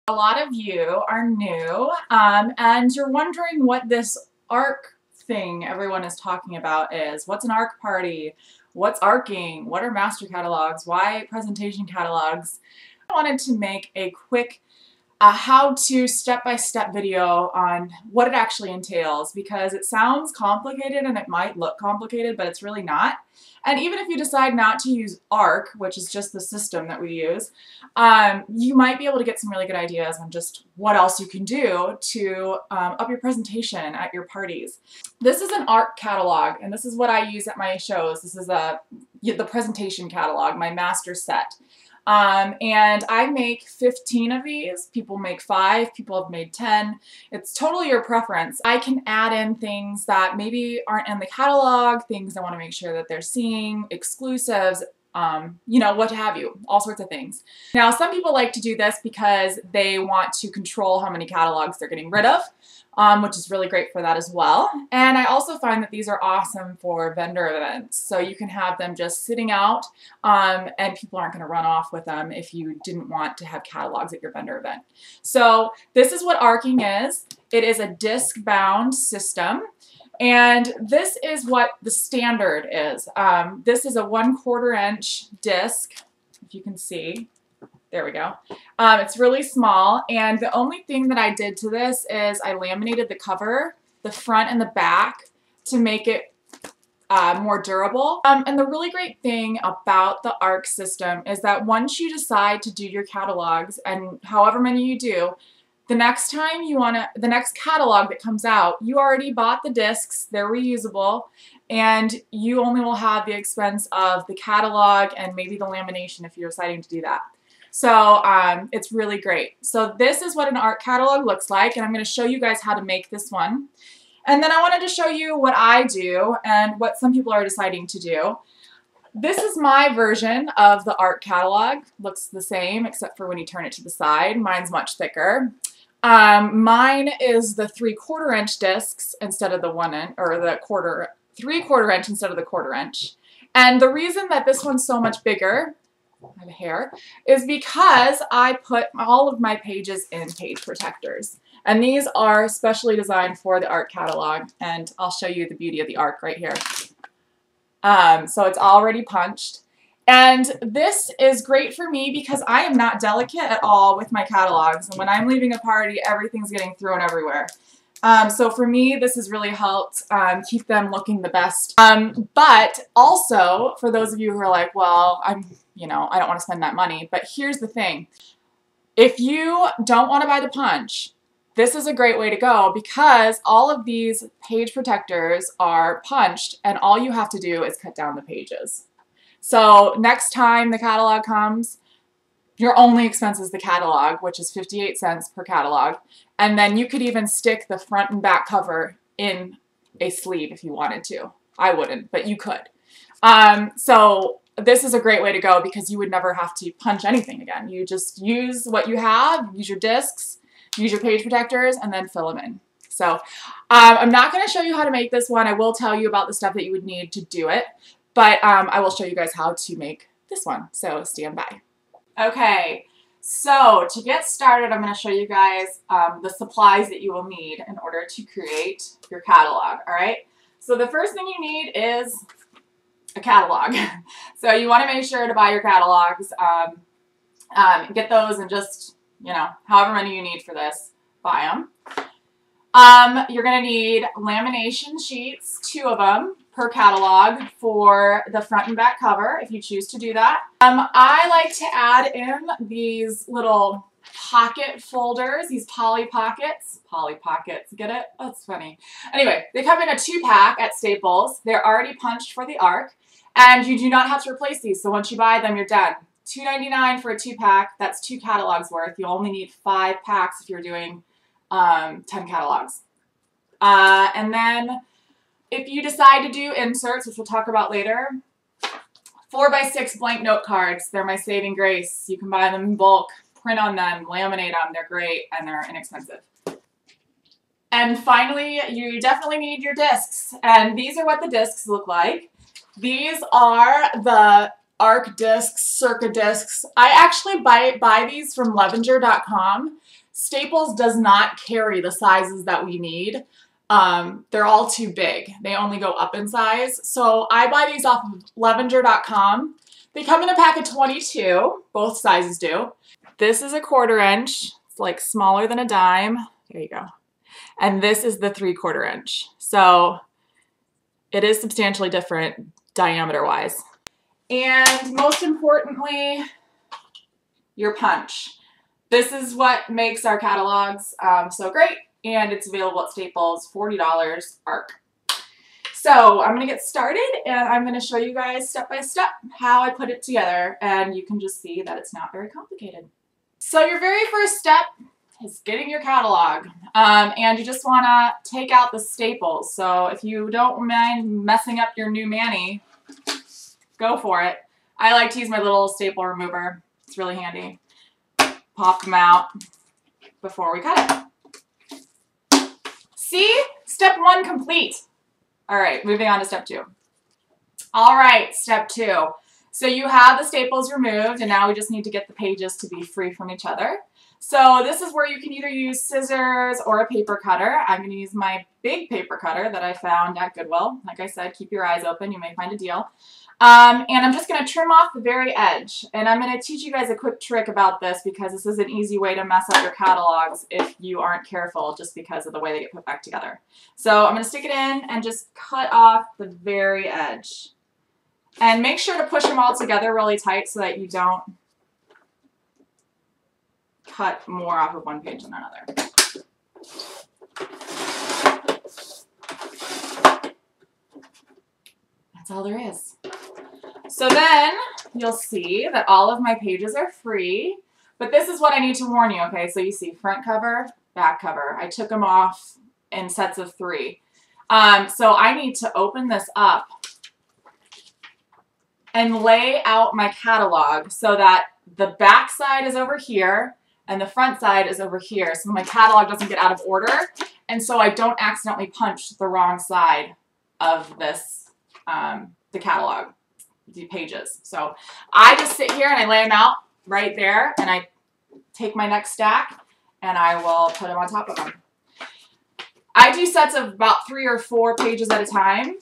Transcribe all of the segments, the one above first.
A lot of you are new and you're wondering what this ARC thing everyone is talking about is. What's an ARC party? What's ARCing? What are master catalogs? Why presentation catalogs? I wanted to make a quick how-to step-by-step video on what it actually entails, because it sounds complicated and it might look complicated, but it's really not. And even if you decide not to use ARC, which is just the system that we use, you might be able to get some really good ideas on just what else you can do to up your presentation at your parties. This is an ARC catalog, and this is what I use at my shows. This is the presentation catalog, my master set. And I make 15 of these. People make 5, people have made 10. It's totally your preference. I can add in things that maybe aren't in the catalog, things I want to make sure that they're seeing, exclusives, you know, what have you, all sorts of things. Now, some people like to do this because they want to control how many catalogs they're getting rid of, which is really great for that as well. And I also find that these are awesome for vendor events. So you can have them just sitting out, and people aren't going to run off with them if you didn't want to have catalogs at your vendor event. So this is what ARCing is. It is a disc-bound system. And this is what the standard is. This is a 1/4 inch disc, if you can see. There we go. It's really small, and the only thing that I did to this is I laminated the cover, the front and the back, to make it more durable. And the really great thing about the ARC system is that once you decide to do your catalogs, and however many you do, the next time the next catalog that comes out, you already bought the discs, they're reusable, and you only will have the expense of the catalog and maybe the lamination if you're deciding to do that. So it's really great. So this is what an ARC catalog looks like, and I'm going to show you guys how to make this one. And then I wanted to show you what I do and what some people are deciding to do. This is my version of the ARC catalog. Looks the same except for when you turn it to the side. Mine's much thicker. Mine is the 3/4 inch discs instead of the 1 inch, or the 3/4 inch instead of the 1/4 inch. And the reason that this one's so much bigger, I have a hair, is because I put all of my pages in page protectors. And these are specially designed for the ARC catalog, and I'll show you the beauty of the ARC right here. So it's already punched. And this is great for me because I am not delicate at all with my catalogs. And when I'm leaving a party, everything's getting thrown everywhere. So for me, this has really helped keep them looking the best. But also, for those of you who are like, well, I don't want to spend that money. But here's the thing. If you don't want to buy the punch, this is a great way to go because all of these page protectors are punched and all you have to do is cut down the pages. So next time the catalog comes, your only expense is the catalog, which is 58 cents per catalog. And then you could even stick the front and back cover in a sleeve if you wanted to. I wouldn't, but you could. So this is a great way to go because you would never have to punch anything again. You just use what you have, use your discs, use your page protectors, and then fill them in. So I'm not going to show you how to make this one. I will tell you about the stuff that you would need to do it. But I will show you guys how to make this one, so stand by. Okay, so to get started, I'm going to show you guys the supplies that you will need in order to create your catalog, all right? So the first thing you need is a catalog. So you want to make sure to buy your catalogs, get those, and just, however many you need for this, buy them. You're going to need lamination sheets, 2 of them per catalog for the front and back cover, if you choose to do that. I like to add in these little pocket folders, these Polly Pockets. Polly Pockets, get it? That's funny. Anyway, they come in a 2-pack at Staples. They're already punched for the ARC, and you do not have to replace these, so once you buy them, you're done. $2.99 for a 2-pack, that's 2 catalogs worth. You only need 5 packs if you're doing 10 catalogs. And then if you decide to do inserts, which we'll talk about later, 4x6 blank note cards. They're my saving grace. You can buy them in bulk, print on them, laminate them. They're great and they're inexpensive. And finally, you definitely need your discs. And these are what the discs look like. These are the arc discs, circa discs. I actually buy these from Levenger.com. Staples does not carry the sizes that we need. They're all too big. They only go up in size. So I buy these off of Levenger.com. They come in a pack of 22. Both sizes do. This is a 1/4 inch. It's like smaller than a dime. There you go. And this is the 3/4 inch. So it is substantially different diameter-wise. And most importantly, your punch. This is what makes our catalogs so great, and it's available at Staples, $40 ARC. So I'm going to get started, and I'm going to show you guys step by step how I put it together, and you can just see that it's not very complicated. So your very first step is getting your catalog, and you just want to take out the staples. So if you don't mind messing up your new mani, go for it. I like to use my little staple remover. It's really handy. Pop them out before we cut it. See? Step 1 complete. All right, moving on to step 2. All right, step 2. So you have the staples removed, and now we just need to get the pages to be free from each other. So this is where you can either use scissors or a paper cutter. I'm going to use my big paper cutter that I found at Goodwill. Like I said, keep your eyes open. You may find a deal. And I'm just going to trim off the very edge. And I'm going to teach you guys a quick trick about this because this is an easy way to mess up your catalogs if you aren't careful just because of the way they get put back together. So I'm going to stick it in and just cut off the very edge. And make sure to push them all together really tight so that you don't cut more off of one page than another. That's all there is. So then you'll see that all of my pages are free, but this is what I need to warn you, okay? So you see front cover, back cover. I took them off in sets of 3. So I need to open this up and lay out my catalog so that the back side is over here and the front side is over here, so my catalog doesn't get out of order, and so I don't accidentally punch the wrong side of this, the catalog, the pages. So I just sit here and I lay them out right there, and I take my next stack and I will put them on top of them. I do sets of about 3 or 4 pages at a time.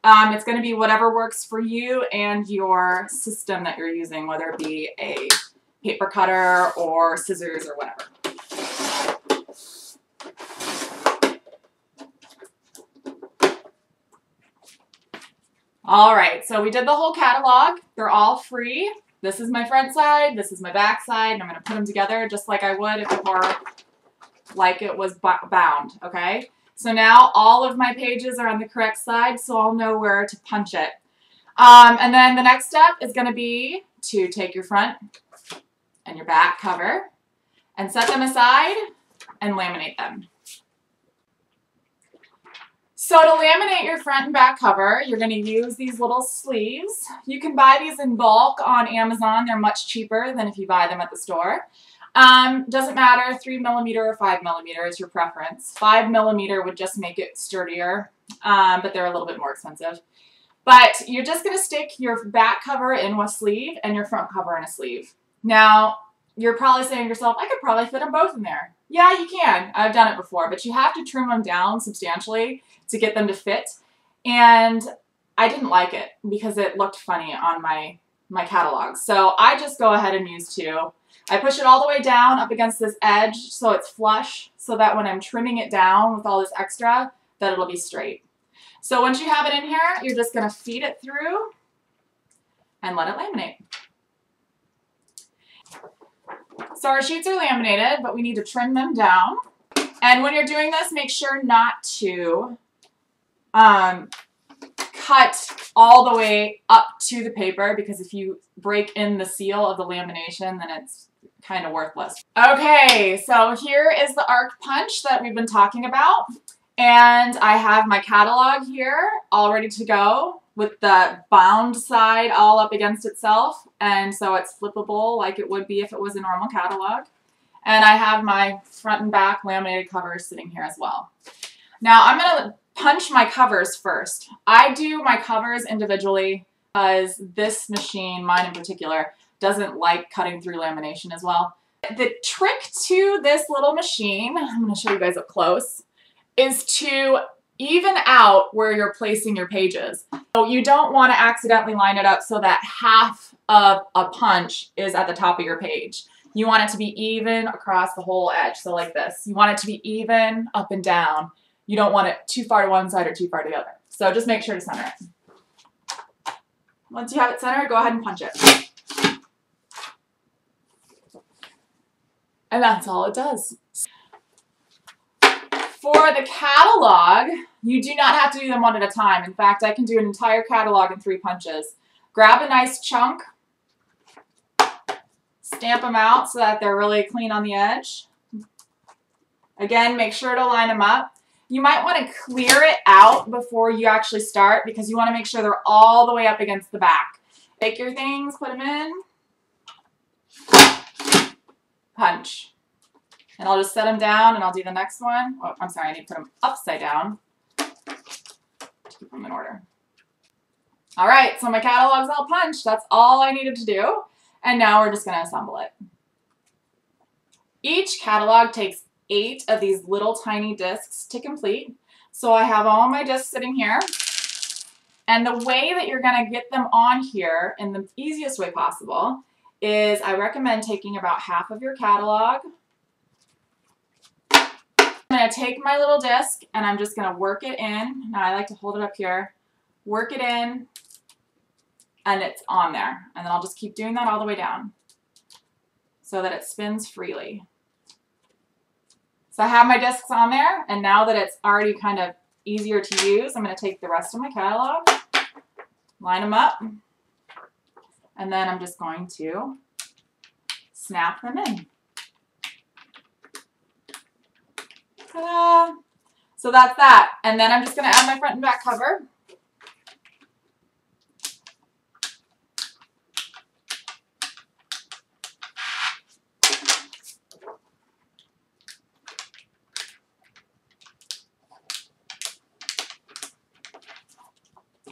It's going to be whatever works for you and your system that you're using, whether it be a paper cutter or scissors or whatever. All right, so we did the whole catalog. They're all free. This is my front side, this is my back side, and I'm going to put them together just like I would if it were like it was bound, okay? So now all of my pages are on the correct side, so I'll know where to punch it. And then the next step is going to be to take your front and your back cover and set them aside and laminate them. So to laminate your front and back cover, you're going to use these little sleeves. You can buy these in bulk on Amazon. They're much cheaper than if you buy them at the store. Doesn't matter, 3mm or 5mm is your preference. 5mm would just make it sturdier, but they're a little bit more expensive. But you're just going to stick your back cover in a sleeve and your front cover in a sleeve. Now, you're probably saying to yourself, I could probably fit them both in there. Yeah, you can. I've done it before, but you have to trim them down substantially to get them to fit. And I didn't like it because it looked funny on my catalog. So I just go ahead and use 2. I push it all the way down up against this edge so it's flush, so that when I'm trimming it down with all this extra, that it'll be straight. So once you have it in here, you're just going to feed it through and let it laminate. So our sheets are laminated, but we need to trim them down. And when you're doing this, make sure not to cut all the way up to the paper, because if you break in the seal of the lamination, then it's kind of worthless. Okay, so here is the arc punch that we've been talking about. And I have my catalog here all ready to go with the bound side all up against itself. And so it's flippable like it would be if it was a normal catalog. And I have my front and back laminated covers sitting here as well. Now I'm going to punch my covers first. I do my covers individually. because this machine, mine in particular, doesn't like cutting through lamination as well. The trick to this little machine, I'm going to show you guys up close, is to even out where you're placing your pages. So you don't want to accidentally line it up so that half of a punch is at the top of your page. You want it to be even across the whole edge, so like this. You want it to be even up and down. You don't want it too far to one side or too far to the other. So just make sure to center it. Once you have it centered, go ahead and punch it. And that's all it does. For the catalog, you do not have to do them one at a time. In fact, I can do an entire catalog in 3 punches. Grab a nice chunk, stamp them out so that they're really clean on the edge. Again, make sure to line them up. You might want to clear it out before you actually start because you want to make sure they're all the way up against the back. Take your things, put them in. Punch. And I'll just set them down and I'll do the next one. Oh, I'm sorry, I need to put them upside down to keep them in order. All right, so my catalog's all punched. That's all I needed to do. And now we're just going to assemble it. Each catalog takes 8 of these little tiny discs to complete. So I have all my discs sitting here. And the way that you're going to get them on here in the easiest way possible is I recommend taking about half of your catalog. I'm going to take my little disc and I'm just going to work it in. Now I like to hold it up here, work it in, and it's on there. And then I'll just keep doing that all the way down so that it spins freely. So I have my discs on there, and now that it's already kind of easier to use, I'm going to take the rest of my catalog, line them up, and then I'm just going to snap them in. Ta-da! So that's that. And then I'm just going to add my front and back cover.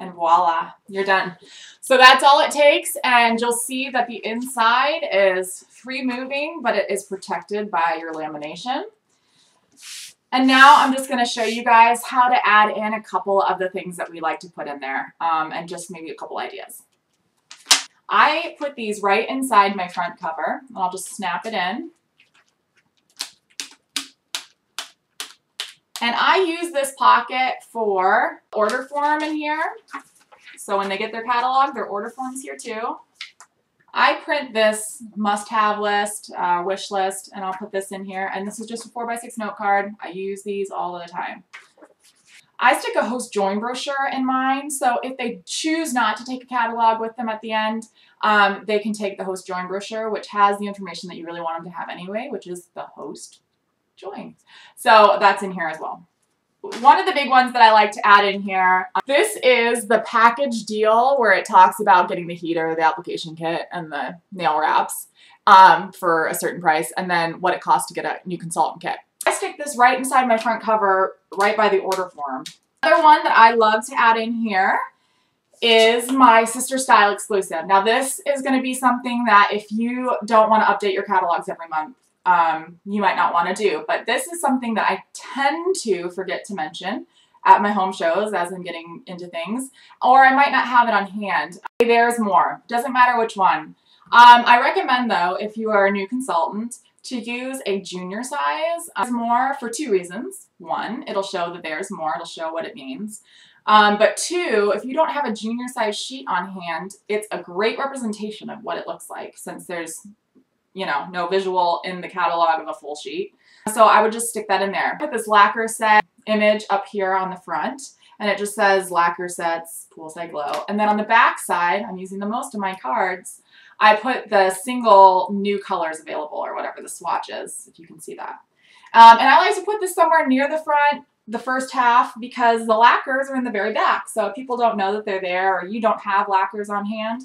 And voila, you're done. So that's all it takes, and you'll see that the inside is free moving, but it is protected by your lamination. And now I'm just going to show you guys how to add in a couple of the things that we like to put in there, and just maybe a couple ideas. I put these right inside my front cover, and I'll just snap it in. And I use this pocket for order form in here. So when they get their catalog, their order form's here too. I print this must-have list, wish list, and I'll put this in here. And this is just a 4x6 note card. I use these all the time. I stick a host join brochure in mine, so if they choose not to take a catalog with them at the end, they can take the host join brochure, which has the information that you really want them to have anyway, which is the host join. So that's in here as well. One of the big ones that I like to add in here, this is the package deal where it talks about getting the heater, the application kit, and the nail wraps for a certain price, and then what it costs to get a new consultant kit. I stick this right inside my front cover, right by the order form. Another one that I love to add in here is my Sister Style exclusive. Now this is going to be something that if you don't want to update your catalogs every month, you might not want to do, but this is something that I tend to forget to mention at my home shows as I'm getting into things, or I might not have it on hand. There's more. Doesn't matter which one. I recommend though, if you are a new consultant, to use a junior size. More for 2 reasons. 1, it'll show that there's more. It'll show what it means. But 2, if you don't have a junior size sheet on hand, it's a great representation of what it looks like since there's no visual in the catalog of a full sheet. So I would just stick that in there. Put this lacquer set image up here on the front, and it just says lacquer sets, poolside glow. And then on the back side, I'm using the most of my cards, I put the single new colors available, or whatever the swatch is, if you can see that. And I like to put this somewhere near the front, the first half, because the lacquers are in the very back. So if people don't know that they're there, or you don't have lacquers on hand,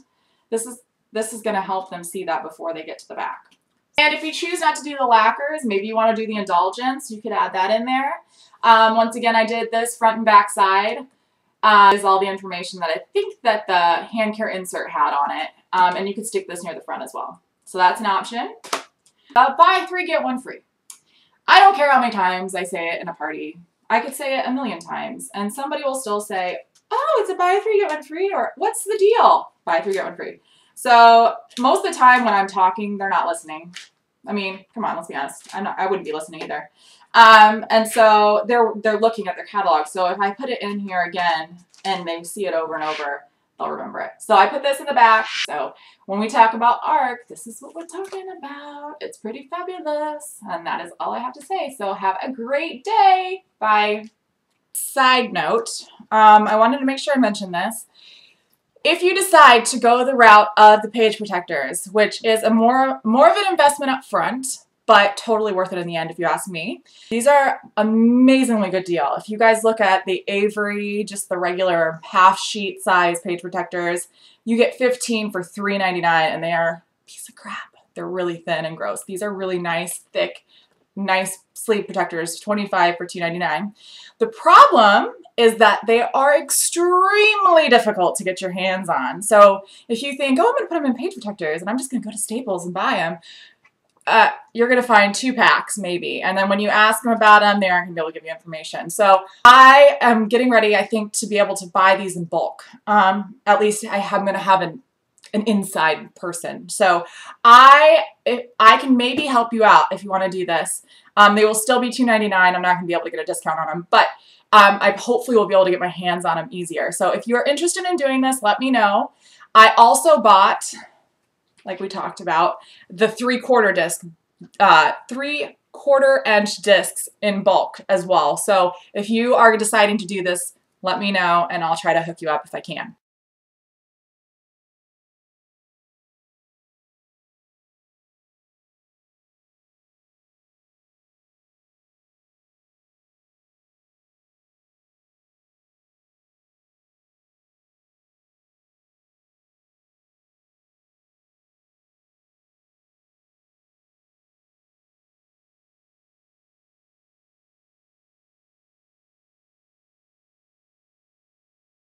this is going to help them see that before they get to the back. And if you choose not to do the lacquers, maybe you want to do the indulgence, you could add that in there. Once again, I did this front and back side. is all the information that I think that the hand care insert had on it. And you could stick this near the front as well. So that's an option. Buy 3, get 1 free. I don't care how many times I say it in a party. I could say it a million times, and somebody will still say, oh, it's a buy 3, get 1 free, or what's the deal? Buy 3, get 1 free. So most of the time when I'm talking, they're not listening. I mean, come on, let's be honest. I wouldn't be listening either. And so they're looking at their catalog. So if I put it in here again and they see it over and over, they'll remember it. So I put this in the back. So when we talk about ARC, this is what we're talking about. It's pretty fabulous. And that is all I have to say. So have a great day. Bye. Side note, I wanted to make sure I mentioned this. If you decide to go the route of the page protectors, which is a more of an investment up front, but totally worth it in the end if you ask me. These are amazingly good deal. If you guys look at the Avery, just the regular half sheet size page protectors, you get 15 for $3.99, and they are a piece of crap. They're really thin and gross. These are really nice, thick, nice sleeve protectors, 25 for $2.99. The problem is that they are extremely difficult to get your hands on. So if you think, oh, I'm going to put them in page protectors and I'm just going to go to Staples and buy them, you're going to find 2 packs maybe. And then when you ask them about them, they aren't going to be able to give you information. So I am getting ready, I think, to be able to buy these in bulk. At least I'm going to have an inside person. So I can maybe help you out if you want to do this. They will still be $2.99. I'm not going to be able to get a discount on them, but I hopefully will be able to get my hands on them easier. So if you're interested in doing this, let me know. I also bought, like we talked about, the 3/4 disc, 3/4 inch discs in bulk as well. So if you are deciding to do this, let me know and I'll try to hook you up if I can.